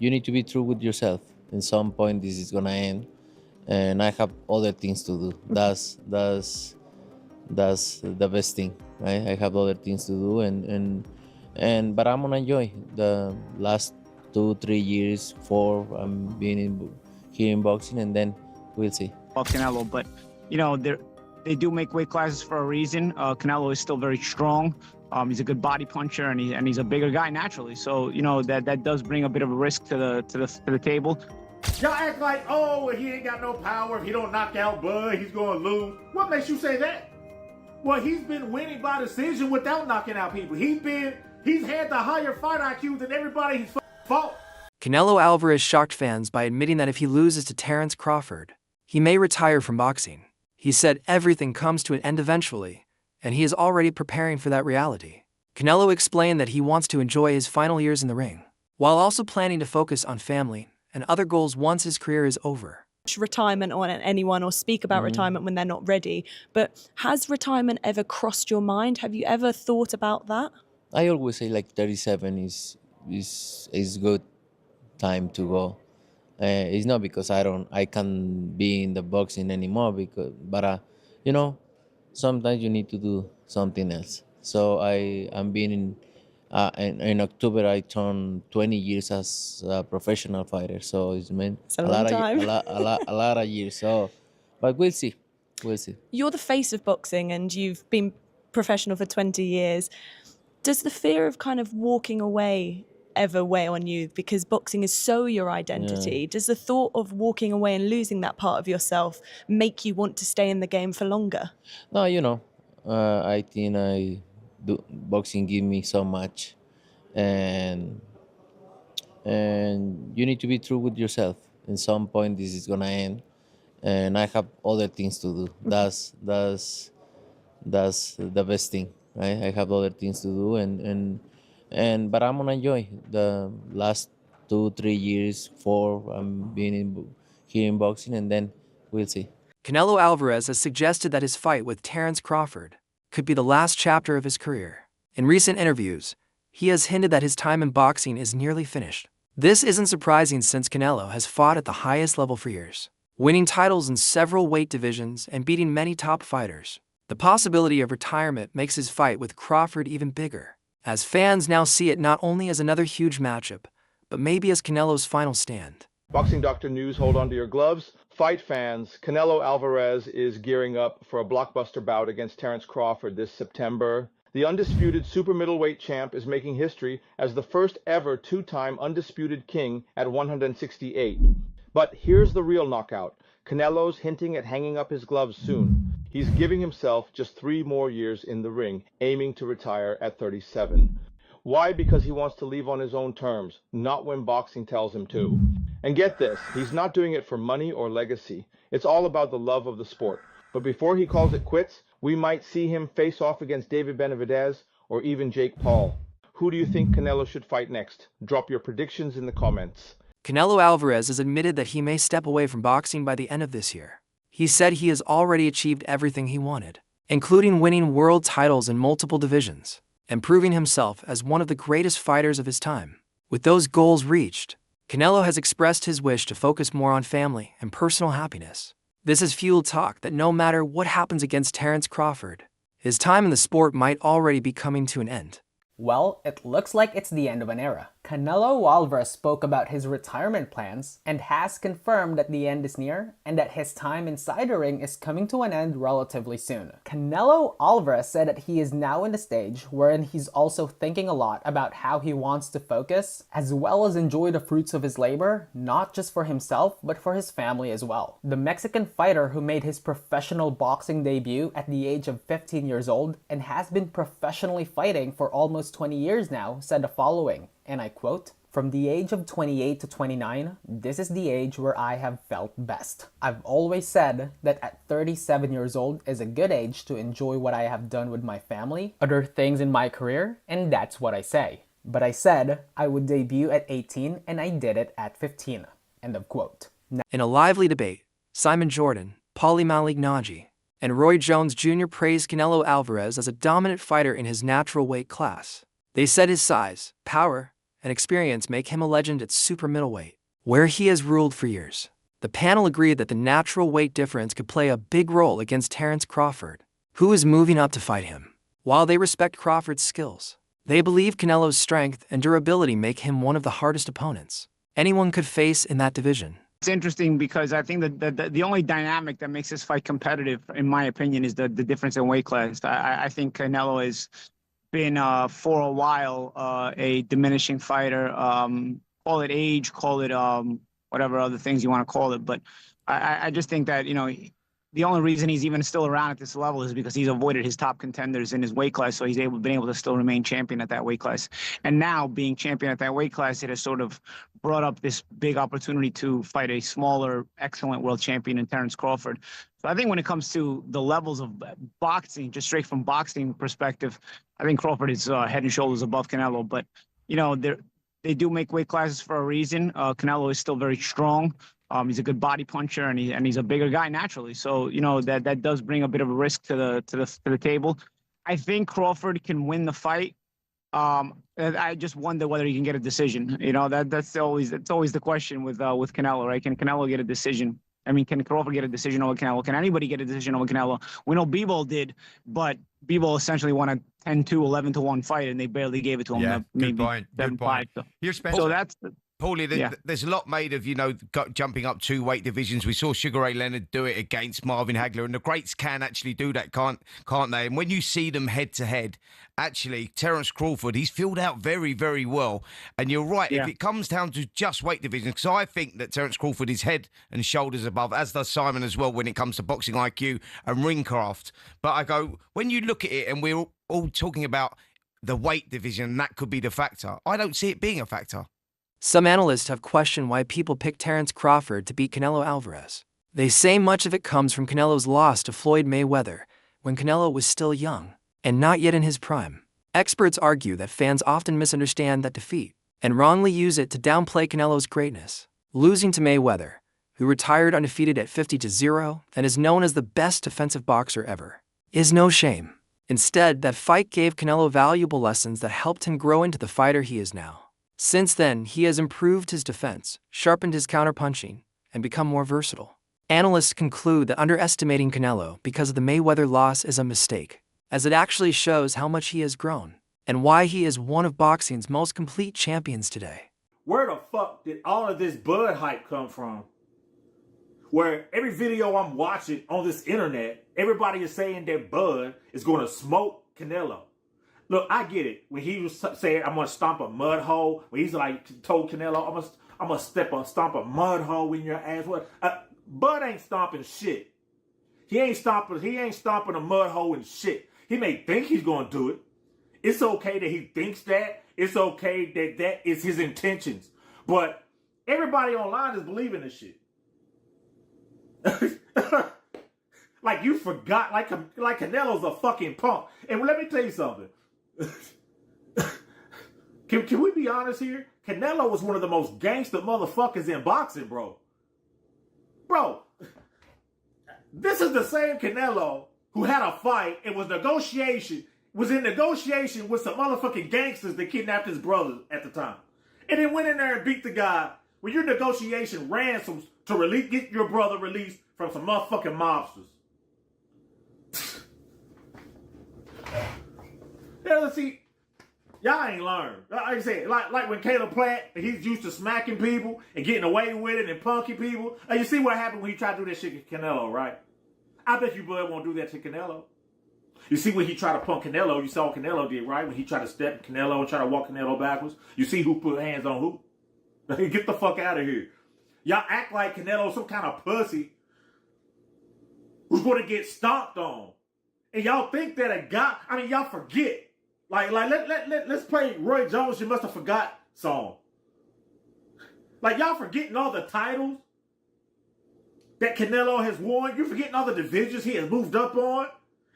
you need to be true with yourself. In some point, this is gonna end, and I have other things to do. That's the best thing, right? I have other things to do, and but I'm gonna enjoy the last 2 3 years, four. I'm being here in boxing, and then we'll see. Of Canelo, but they do make weight classes for a reason. Canelo is still very strong. He's a good body puncher, and he's a bigger guy naturally. So that does bring a bit of a risk to the table. Y'all act like, oh, he ain't got no power. If he don't knock out Bud, he's gonna lose. What makes you say that? Well, he's been winning by decision without knocking out people. He's had the higher fight IQ than everybody he's fought. Canelo Alvarez shocked fans by admitting that if he loses to Terence Crawford, he may retire from boxing. He said everything comes to an end eventually, and he is already preparing for that reality. Canelo explained that he wants to enjoy his final years in the ring, while also planning to focus on family and other goals once his career is over. Retirement on anyone or speak about retirement when they're not ready, but has retirement ever crossed your mind? Have you ever thought about that? I always say like 37 is good time to go. It's not because I can be in the boxing anymore, but sometimes you need to do something else. So I'm being in October I turned 20 years as a professional fighter. So it's meant It's a long time. a lot of years. So, but we'll see. You're the face of boxing and you've been professional for 20 years. Does the fear of kind of walking away ever weigh on you? Because boxing is so your identity. Yeah. Does the thought of walking away and losing that part of yourself make you want to stay in the game for longer? No, I think boxing give me so much, and you need to be true with yourself. In some point, this is gonna end, and I have other things to do. That's the best thing, right? I have other things to do, and but I'm gonna enjoy the last 2 3 years, four. I'm being here in boxing, and then we'll see. Canelo Alvarez has suggested that his fight with Terence Crawford could be the last chapter of his career. In recent interviews, he has hinted that his time in boxing is nearly finished. This isn't surprising since Canelo has fought at the highest level for years, winning titles in several weight divisions and beating many top fighters. The possibility of retirement makes his fight with Crawford even bigger, as fans now see it not only as another huge matchup, but maybe as Canelo's final stand. Boxing Doctor News, hold on to your gloves. Fight fans, Canelo Alvarez is gearing up for a blockbuster bout against Terence Crawford this September. The undisputed super middleweight champ is making history as the first ever two-time undisputed king at 168. But here's the real knockout. Canelo's hinting at hanging up his gloves soon. He's giving himself just 3 more years in the ring, aiming to retire at 37. Why? Because he wants to leave on his own terms, not when boxing tells him to. And get this, he's not doing it for money or legacy. It's all about the love of the sport. But before he calls it quits, we might see him face off against David Benavidez or even Jake Paul. Who do you think Canelo should fight next? Drop your predictions in the comments. Canelo Alvarez has admitted that he may step away from boxing by the end of this year. He said he has already achieved everything he wanted, including winning world titles in multiple divisions and proving himself as one of the greatest fighters of his time. With those goals reached, Canelo has expressed his wish to focus more on family and personal happiness. This has fueled talk that no matter what happens against Terence Crawford, his time in the sport might already be coming to an end. Well, it looks like it's the end of an era. Canelo Alvarez spoke about his retirement plans and has confirmed that the end is near and that his time inside the ring is coming to an end relatively soon. Canelo Alvarez said that he is now in the stage wherein he's also thinking a lot about how he wants to focus as well as enjoy the fruits of his labor, not just for himself but for his family as well. The Mexican fighter who made his professional boxing debut at the age of 15 years old and has been professionally fighting for almost 20 years now said the following, and I quote, "From the age of 28 to 29, this is the age where I have felt best. I've always said that at 37 years old is a good age to enjoy what I have done with my family, other things in my career, and that's what I say. But I said I would debut at 18 and I did it at 15. End of quote. In a lively debate, Simon Jordan, Paulie Malignaggi, and Roy Jones Jr. praised Canelo Alvarez as a dominant fighter in his natural weight class. They said his size, power, and experience make him a legend at super middleweight, where he has ruled for years. The panel agreed that the natural weight difference could play a big role against Terence Crawford, who is moving up to fight him. While they respect Crawford's skills, they believe Canelo's strength and durability make him one of the hardest opponents anyone could face in that division. It's interesting because I think that the only dynamic that makes this fight competitive, in my opinion, is the difference in weight class. I think Canelo has been, for a while, a diminishing fighter. Call it age, call it whatever other things you want to call it. But I just think that, the only reason he's even still around at this level is because he's avoided his top contenders in his weight class, so he's been able to still remain champion at that weight class. And now, being champion at that weight class, it has sort of brought up this big opportunity to fight a smaller, excellent world champion in Terence Crawford. So I think when it comes to the levels of boxing, just straight from boxing perspective, I think Crawford is head and shoulders above Canelo. But, they do make weight classes for a reason. Canelo is still very strong. He's a good body puncher, and he's a bigger guy naturally. So that does bring a bit of a risk to the table. I think Crawford can win the fight. I just wonder whether he can get a decision. That's always the question with Canelo, right? Can Canelo get a decision? I mean, can Crawford get a decision over Canelo? Can anybody get a decision over Canelo? We know Bivol did, but Bivol essentially won a 10-2, 11-1 fight, and they barely gave it to him. Yeah, Maybe good point. Good point. 7-5. You're So that's Paulie, there's a lot made of, jumping up 2 weight divisions. We saw Sugar Ray Leonard do it against Marvin Hagler, and the greats can actually do that, can't they? And when you see them head-to-head, actually, Terence Crawford, he's filled out very, very well. And you're right, if it comes down to just weight divisions, because I think that Terence Crawford is head and shoulders above, as does Simon as well when it comes to boxing IQ and ring craft. But I go, when you look at it, and we're all talking about the weight division, that could be the factor. I don't see it being a factor. Some analysts have questioned why people pick Terence Crawford to beat Canelo Alvarez. They say much of it comes from Canelo's loss to Floyd Mayweather when Canelo was still young and not yet in his prime. Experts argue that fans often misunderstand that defeat and wrongly use it to downplay Canelo's greatness. Losing to Mayweather, who retired undefeated at 50-0 and is known as the best defensive boxer ever, is no shame. Instead, that fight gave Canelo valuable lessons that helped him grow into the fighter he is now. Since then, he has improved his defense, sharpened his counterpunching, and become more versatile. Analysts conclude that underestimating Canelo because of the Mayweather loss is a mistake, as it actually shows how much he has grown and why he is one of boxing's most complete champions today. Where the fuck did all of this Bud hype come from? Where every video I'm watching on this internet, everybody is saying that Bud is going to smoke Canelo. Look, I get it. When he was saying, I'm going to stomp a mud hole, when he's like, told Canelo, I'm going to stomp a mud hole in your ass. What? Bud ain't stomping shit. He ain't stomping a mud hole in shit. He may think he's going to do it. It's okay that he thinks that. It's okay that that is his intentions. But everybody online is believing this shit. Like you forgot, like Canelo's a fucking punk. And let me tell you something. Can we be honest here? Canelo was one of the most gangster motherfuckers in boxing, bro. Bro, this is the same Canelo who had a fight and was in negotiation with some motherfucking gangsters that kidnapped his brother at the time. And then went in there and beat the guy with your negotiation ransoms to get your brother released from some motherfucking mobsters. Yeah, see, y'all ain't learned. Like I said, like when Caleb Plant, he's used to smacking people and getting away with it and punking people. You see what happened when he tried to do that shit to Canelo, right? I bet you Bud won't do that to Canelo. You see when he tried to punk Canelo, you saw what Canelo did, right? When he tried to step Canelo and try to walk Canelo backwards. You see who put hands on who. Get the fuck out of here. Y'all act like Canelo's some kind of pussy who's going to get stomped on. And y'all think that a guy, y'all forget. Let's play Roy Jones' You Must Have Forgot song. Like, y'all forgetting all the titles that Canelo has won. You're forgetting all the divisions he has moved up on.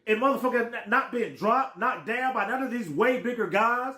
And motherfucker not being dropped, knocked down by none of these way bigger guys.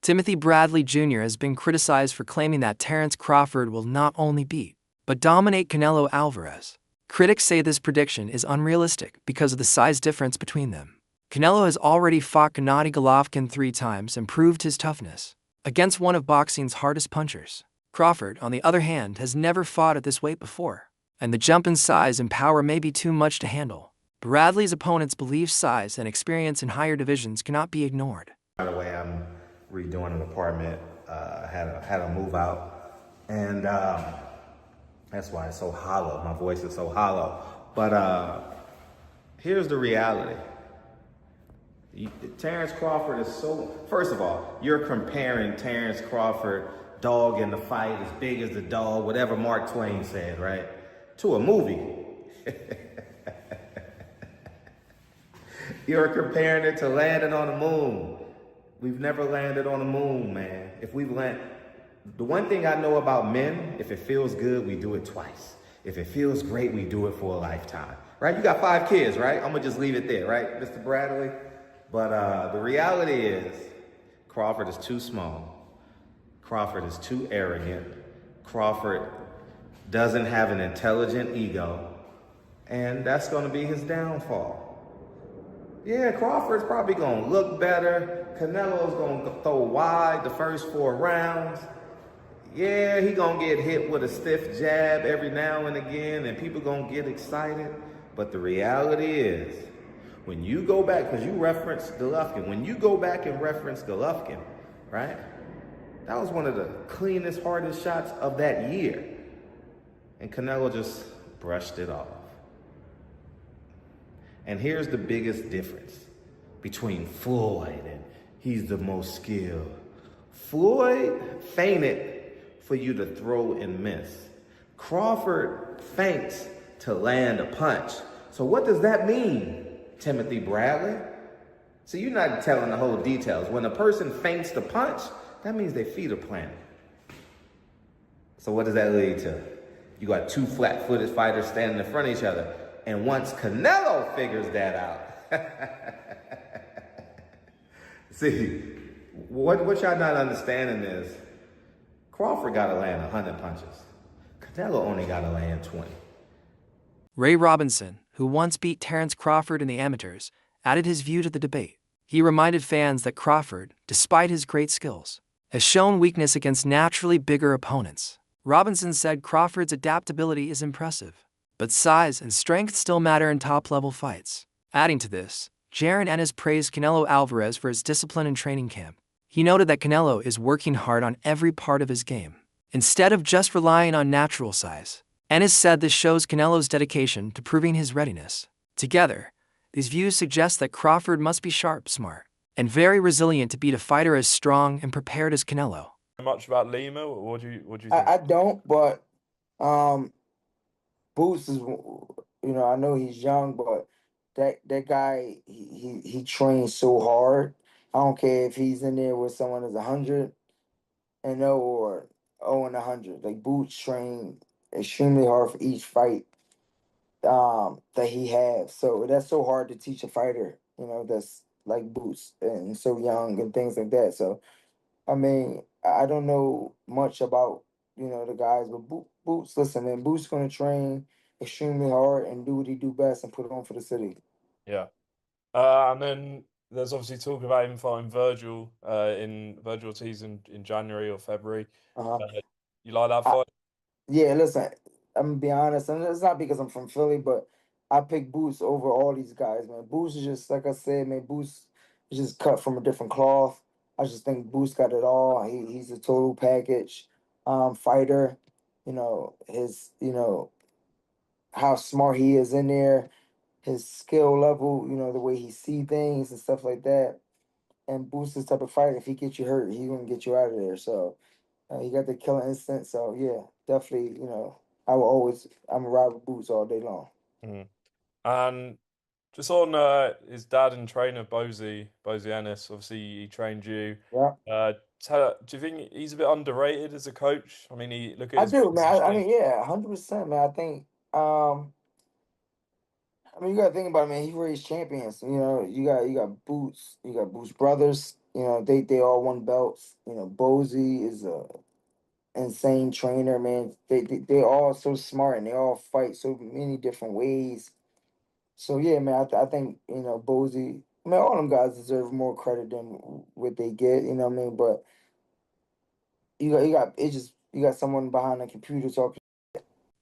Timothy Bradley Jr. has been criticized for claiming that Terence Crawford will not only beat, but dominate Canelo Alvarez. Critics say this prediction is unrealistic because of the size difference between them. Canelo has already fought Gennady Golovkin 3 times and proved his toughness. against one of boxing's hardest punchers. Crawford, on the other hand, has never fought at this weight before, and the jump in size and power may be too much to handle. Bradley's opponents believe size and experience in higher divisions cannot be ignored. By the way, I'm redoing an apartment. Had a move out, and that's why it's so hollow. My voice is so hollow. But here's the reality. Terence Crawford is so. First of all, you're comparing Terence Crawford, dog in the fight, as big as the dog, whatever Mark Twain said, right, to a movie. You're comparing it to landing on the moon. We've never landed on the moon, man. The one thing I know about men, if it feels good, we do it twice. If it feels great, we do it for a lifetime, right? You got 5 kids, right? I'm gonna just leave it there, right, Mr. Bradley? But the reality is, Crawford is too small. Crawford is too arrogant. Crawford doesn't have an intelligent ego, and that's gonna be his downfall. Yeah, Crawford's probably gonna look better. Canelo's gonna throw wide the first 4 rounds. Yeah, he gonna get hit with a stiff jab every now and again, and people gonna get excited. But the reality is, when you go back, because you referenced Golovkin, when you go back and reference Golovkin, right? That was one of the cleanest, hardest shots of that year. And Canelo just brushed it off. And here's the biggest difference between Floyd and he's the most skilled. Floyd feinted for you to throw and miss. Crawford feints to land a punch. So what does that mean, Timothy Bradley? So you're not telling the whole details. When a person feints the punch, that means their feet are planted. So what does that lead to? You got 2 flat-footed fighters standing in front of each other. And once Canelo figures that out, see, what y'all not understanding is Crawford got to land 100 punches. Canelo only got to land 20. Ray Robinson, who once beat Terence Crawford in the amateurs, added his view to the debate. He reminded fans that Crawford, despite his great skills, has shown weakness against naturally bigger opponents. Robinson said Crawford's adaptability is impressive, but size and strength still matter in top-level fights. Adding to this, Jaron Ennis praised Canelo Alvarez for his discipline in training camp. He noted that Canelo is working hard on every part of his game, instead of just relying on natural size. Ennis said this shows Canelo's dedication to proving his readiness. Together, these views suggest that Crawford must be sharp, smart, and very resilient to beat a fighter as strong and prepared as Canelo. Much about Lima? What do you think? I don't, but Boots is, I know he's young, but that guy, he trains so hard. I don't care if he's in there with someone that's 100 and 0 or 0 and 100. Like, Boots train extremely hard for each fight that he has. So that's so hard to teach a fighter, that's like Boots and so young and things like that. So, I mean, I don't know much about, the guys, but Boots, listen, man, Boots going to train extremely hard and do what he do best and put it on for the city. Yeah. And then there's obviously talk about him fighting Virgil in Virgil Ortiz in January or February. You like that fight? Yeah, listen, I'm going to be honest, and it's not because I'm from Philly, but I pick Boots over all these guys, man. Boots is just, like I said, man, Boots is just cut from a different cloth. I just think Boots got it all. He's a total package fighter. His, how smart he is in there, his skill level, the way he see things and stuff like that. And Boots this type of fighter, if he gets you hurt, he's going to get you out of there. So he got the killer instinct. So, yeah, definitely, I'm a ride with Boots all day long. Mm-hmm. And just on his dad and trainer, Bozy Ennis, obviously he trained you. Yeah. Do you think he's a bit underrated as a coach? I mean, look at I do, man. I mean, yeah, 100%, man. I think, you got to think about it, man. He raised champions. You got Boots, you got Boots brothers. They all won belts. Bozy is a insane trainer, man. They all so smart and they all fight so many different ways. So yeah, man, I think, Bozy, all them guys deserve more credit than what they get, what I mean? But you got someone behind a computer talking.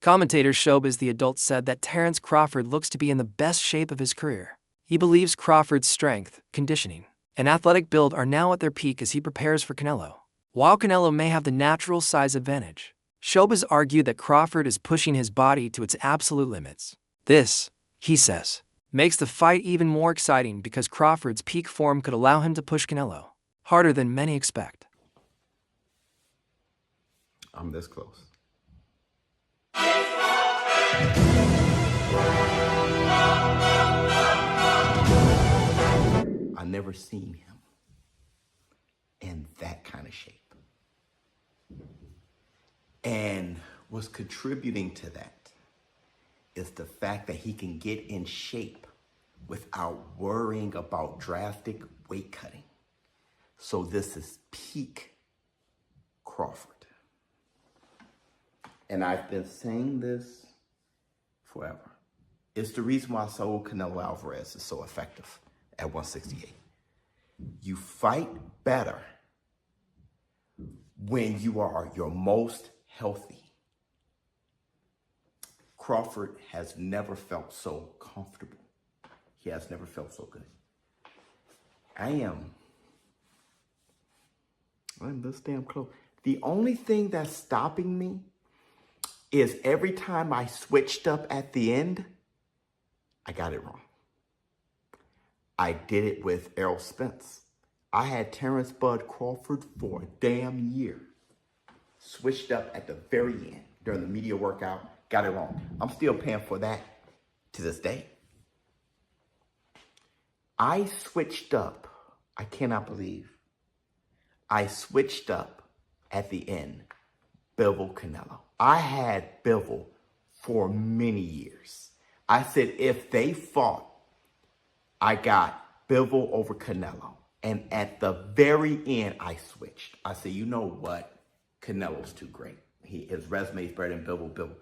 Commentator Showbiz the Adult said that Terence Crawford looks to be in the best shape of his career. He believes Crawford's strength, conditioning, and athletic build are now at their peak as he prepares for Canelo. While Canelo may have the natural size advantage, Showbiz argued that Crawford is pushing his body to its absolute limits. This, he says, makes the fight even more exciting because Crawford's peak form could allow him to push Canelo harder than many expect. I'm this close. I never seen him in that kind of shape. And what's contributing to that is the fact that he can get in shape without worrying about drastic weight cutting. So this is peak Crawford. And I've been saying this forever. It's the reason why Canelo Alvarez is so effective at 168. You fight better when you are your most healthy. Crawford has never felt so comfortable. He has never felt so good. I'm this damn close. The only thing that's stopping me is every time I switched up at the end, I got it wrong. I did it with Errol Spence. I had Terence Bud Crawford for a damn year. Switched up at the very end during the media workout, got it wrong. I'm still paying for that to this day. I switched up, I cannot believe, I switched up at the end, Bivol Canelo. I had Bivol for many years. I said if they fought, I got Bivol over Canelo. And at the very end, I switched. I said, you know what? Canelo's too great. His resume is better than Bivol.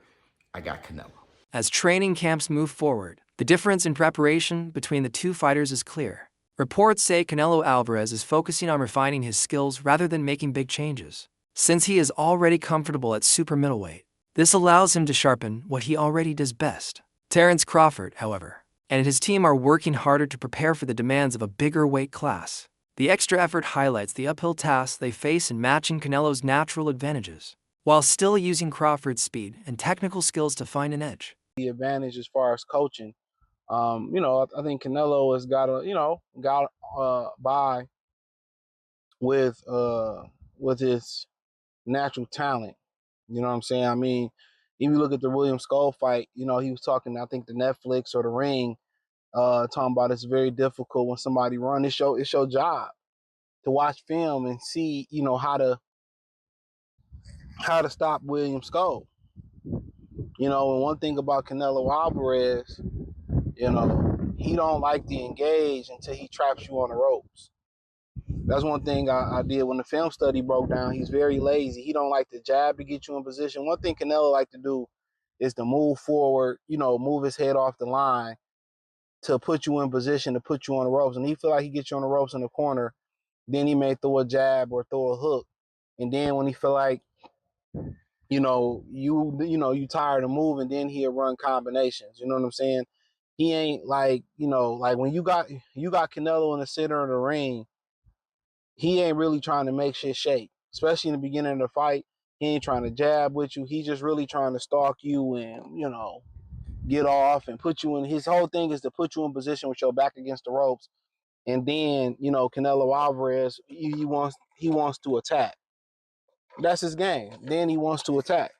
I got Canelo. As training camps move forward, the difference in preparation between the two fighters is clear. Reports say Canelo Alvarez is focusing on refining his skills rather than making big changes. Since he is already comfortable at super middleweight, this allows him to sharpen what he already does best. Terence Crawford, however, and his team are working harder to prepare for the demands of a bigger weight class. The extra effort highlights the uphill tasks they face in matching Canelo's natural advantages, while still using Crawford's speed and technical skills to find an edge. The advantage as far as coaching, I think Canelo has got by with his natural talent. You know what I'm saying? I mean, if you look at the William Skull fight, he was talking, I think, the Netflix or the Ring, talking about it's very difficult when somebody run. It's your job to watch film and see, how to stop William Skull. And one thing about Canelo Alvarez, he don't like to engage until he traps you on the ropes. That's one thing I did when the film study broke down. He's very lazy. He don't like to jab to get you in position. One thing Canelo like to do is to move forward, move his head off the line to put you in position, to put you on the ropes. And he feel like he gets you on the ropes in the corner, then he may throw a jab or throw a hook. And then when he feel like, you tired of moving, then he'll run combinations. You know what I'm saying? He ain't like, like when you got Canelo in the center of the ring, he ain't really trying to make shit shake. Especially in the beginning of the fight, he ain't trying to jab with you. He just really trying to stalk you and, get off and put you in. His whole thing is to put you in position with your back against the ropes. And then, Canelo Alvarez, he wants to attack. That's his game. Then he wants to attack.